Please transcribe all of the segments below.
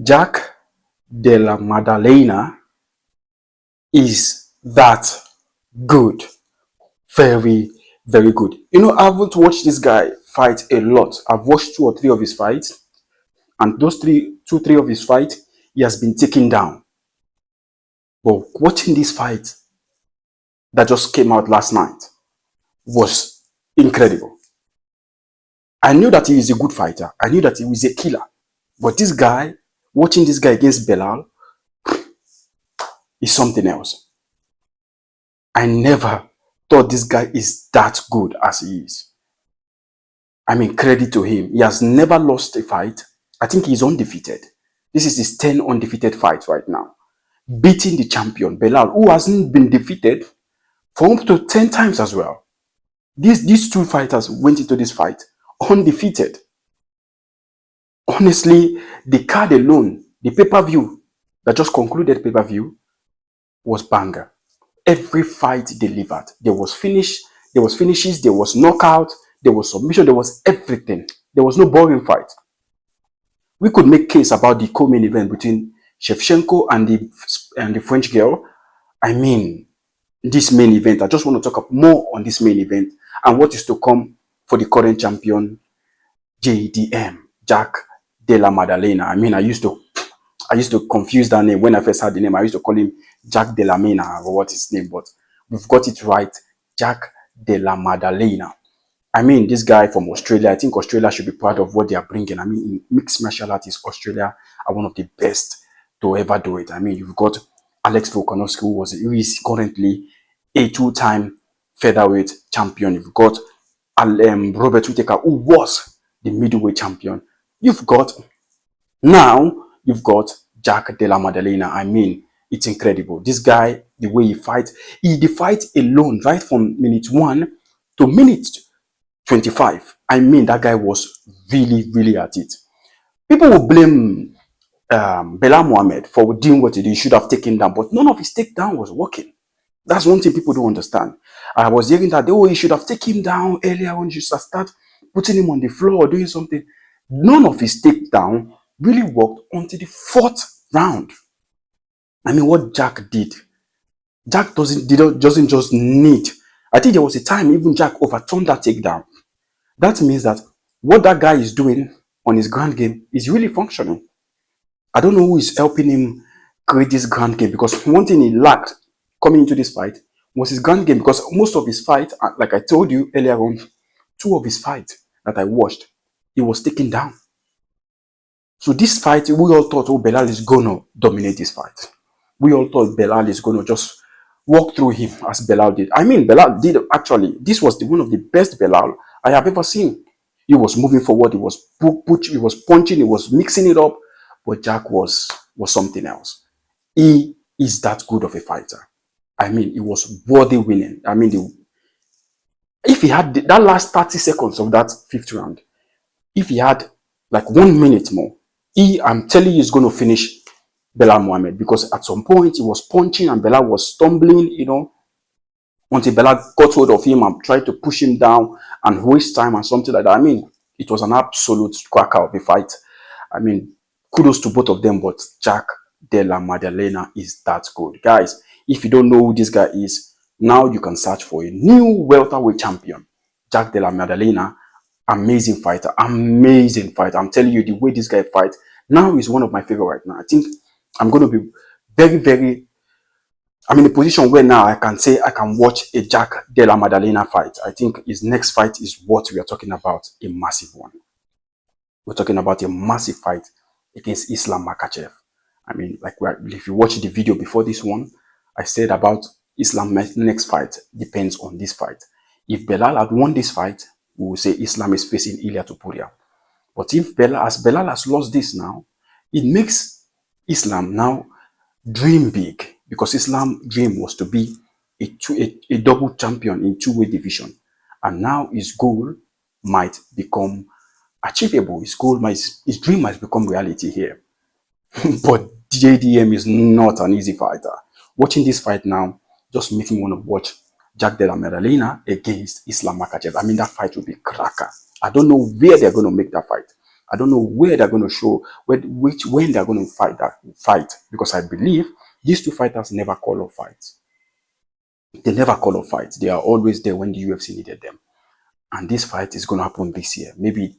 Jack de la Maddalena is that good. Very, very good. You know, I haven't watched this guy fight a lot. I've watched two or three of his fights, and those three of his fights, he has been taken down. But watching this fight that just came out last night was incredible. I knew that he is a good fighter. I knew that he was a killer. But this guy, watching this guy against Belal, is something else. I never thought this guy is that good as he is. I mean, credit to him. He has never lost a fight. I think he's undefeated. This is his 10 undefeated fights right now. Beating the champion, Belal, who hasn't been defeated for up to 10 times as well. These two fighters went into this fight undefeated. Honestly, the card alone, the pay-per-view that just concluded pay-per-view was banger. Every fight delivered. There was finish, there was finishes, there was knockout, there was submission, there was everything. There was no boring fight. We could make case about the co-main event between Shevchenko and the French girl. I mean, this main event, I just want to talk more on this main event and what is to come for the current champion, JDM, Jack de la Maddalena. I mean, I used to confuse that name when I first heard the name. I used to call him Jack de la Mena or what his name, but we've got it right. Jack de la Maddalena. I mean, this guy from Australia, I think Australia should be proud of what they are bringing. I mean, in mixed martial arts, Australia are one of the best to ever do it. I mean, you've got Alex Volkanovski, who is currently a two-time featherweight champion. You've got Robert Whittaker, who was the middleweight champion. You've got Jack de la Maddalena. I mean, it's incredible. This guy, the way he fights alone, right from minute 1 to minute 25. I mean, that guy was really, really at it. People will blame Belal Muhammad for doing what he did. He should have taken him down, but none of his takedown was working. That's one thing people don't understand. I was hearing that, oh, he should have taken him down earlier on. You should start putting him on the floor or doing something. None of his takedown really worked until the 4th round. I mean, what Jack did, Jack doesn't just need. I think there was a time even Jack overturned that takedown. That means that what that guy is doing on his ground game is really functioning. I don't know who is helping him create this ground game, because one thing he lacked coming into this fight was his ground game, because most of his fights, like I told you earlier on, 2 of his fights that I watched, he was taken down. So this fight, we all thought, oh, Belal is going to dominate this fight. We all thought Belal is going to just walk through him as Belal did. I mean, Belal did actually. This was one of the best Belal I have ever seen. He was moving forward. He was punching. He was mixing it up. But Jack was something else. He is that good of a fighter. I mean, it was worthy winning. I mean, if he had that last 30 seconds of that 5th round, if he had like 1 minute more, I'm telling you, he's going to finish Belal Muhammad, because at some point he was punching and Belal was stumbling, until Belal got hold of him and tried to push him down and waste time and something like that. I mean, it was an absolute cracker of a fight. I mean, kudos to both of them, but Jack de la Maddalena is that good. Guys, if you don't know who this guy is, now you can search for a new welterweight champion. Jack de la Maddalena, amazing fighter, amazing fighter. I'm telling you, the way this guy fights, now is one of my favorite right now. I think I'm going to be very, very, I'm in a position where now I can say I can watch a Jack de la Maddalena fight. I think his next fight is what we are talking about, a massive one. We're talking about a massive fight against Islam Makhachev. I mean, like, if you watch the video before this one, I said about Islam's next fight depends on this fight. If Belal had won this fight, we will say Islam is facing Ilia Topuria. But if Belal has lost this now, it makes Islam now dream big, because Islam's dream was to be a double champion in two-weight division. And now his goal might become achievable. His dream might become reality here. But JDM is not an easy fighter. Watching this fight now just makes me want to watch Jack de la Maddalena against Islam Makhachev. I mean, that fight will be cracker. I don't know where they're going to make that fight. I don't know where they're going to show, when they're going to fight, because I believe these two fighters never call off fights. They never call off fights. They are always there when the UFC needed them. And this fight is going to happen this year. Maybe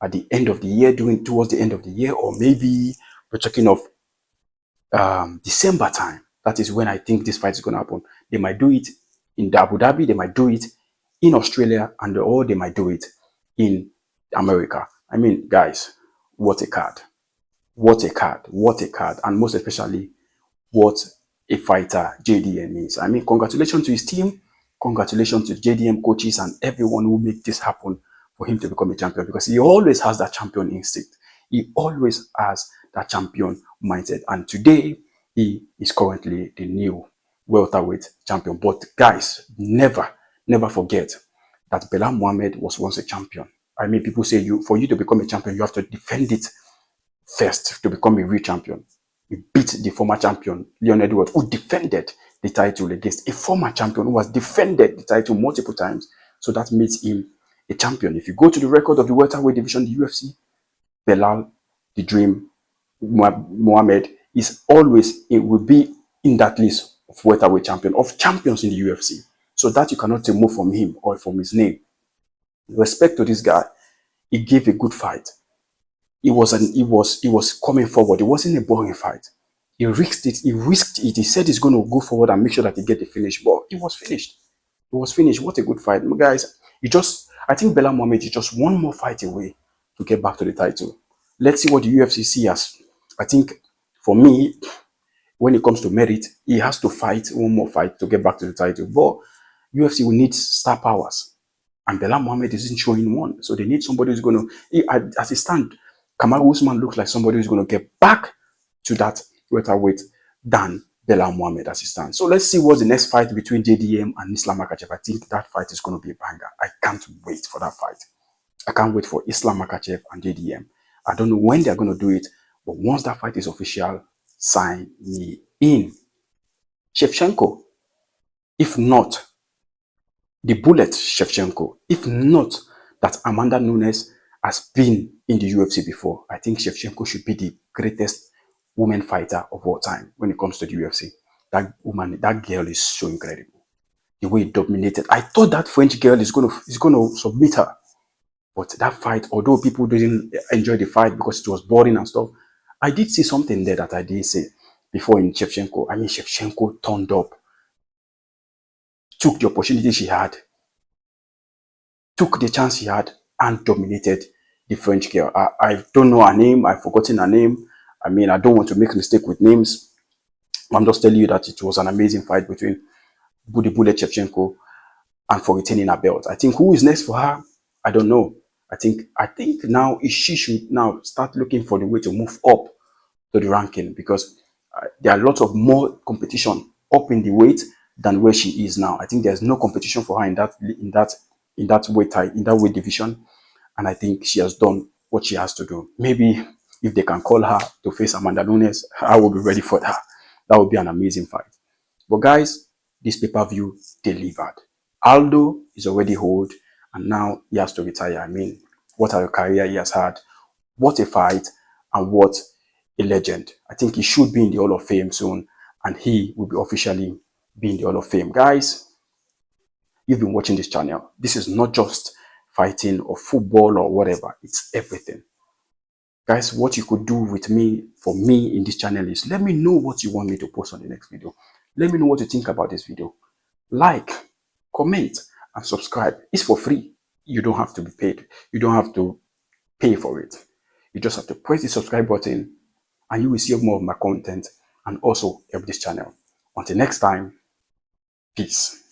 at the end of the year, towards the end of the year, or maybe we're talking of December time. That is when I think this fight is going to happen. They might do it in Abu Dhabi, they might do it in Australia, or they might do it in America. I mean, guys, what a card. What a card. What a card. And most especially, what a fighter JDM is. I mean, congratulations to his team. Congratulations to JDM coaches and everyone who made this happen for him to become a champion, because he always has that champion instinct. He always has that champion mindset. And today, he is currently the new welterweight champion. But guys, never forget that Belal Muhammad was once a champion. I mean, people say for you to become a champion, you have to defend it first to become a real champion. He beat the former champion, Leon Edwards, who defended the title against a former champion who has defended the title multiple times. So that makes him a champion. If you go to the record of the welterweight division, the UFC, Belal, the Dream, Muhammad will be in that list of welterweight champions in the UFC. So that you cannot remove from him or from his name. Respect to this guy. He gave a good fight. He was coming forward. It wasn't a boring fight. He risked it. He said he's going to go forward and make sure that he get the finish. But it was finished. It was finished. What a good fight, guys. I think Belal Muhammad is just one more fight away to get back to the title. Let's see what the UFC sees as. I think for me, when it comes to merit, he has to fight one more fight to get back to the title. But UFC will need star powers. And Belal Muhammad isn't showing one. So they need somebody who's going to, as it stands, Kamaru Usman looks like somebody who's going to get back to that welterweight than Belal Muhammad as it stands. So let's see what's the next fight between JDM and Islam Makhachev. I think that fight is going to be a banger. I can't wait for that fight. I can't wait for Islam Makhachev and JDM. I don't know when they're going to do it, but once that fight is official, sign me in. Shevchenko, if not, the bullet Shevchenko, if not that Amanda Nunes has been in the UFC before, I think Shevchenko should be the greatest woman fighter of all time when it comes to the UFC. That girl is so incredible. The way it dominated. I thought that French girl is gonna submit her. But that fight, although people didn't enjoy the fight because it was boring and stuff, I did see something there that I didn't see before in Shevchenko. I mean, Shevchenko turned up, took the opportunity she had, took the chance he had, and dominated the French girl. I don't know her name. I've forgotten her name. I mean, I don't want to make a mistake with names. I'm just telling you that it was an amazing fight between Budi Bullet Shevchenko and for retaining her belt. I think who is next for her? I don't know. I think now she should now start looking for the way to move up to the ranking, because there are lots of more competition up in the weight than where she is now. I think there's no competition for her in that weight division, and I think she has done what she has to do. Maybe if they can call her to face Amanda Nunes, I will be ready for that. That would be an amazing fight. But guys, this pay-per-view delivered. Aldo is already old, and now he has to retire. I mean, what a career he has had. What a fight, and what a legend. I think he should be in the Hall of Fame soon, and he will be officially be in the Hall of Fame. Guys, you've been watching this channel. This is not just fighting or football or whatever. It's everything. Guys, what you could do with me, for me in this channel, is let me know what you want me to post on the next video. Let me know what you think about this video. Like, comment, and subscribe. It's for free. You don't have to be paid. You don't have to pay for it. You just have to press the subscribe button, and you will see more of my content and also help this channel. Until next time, peace.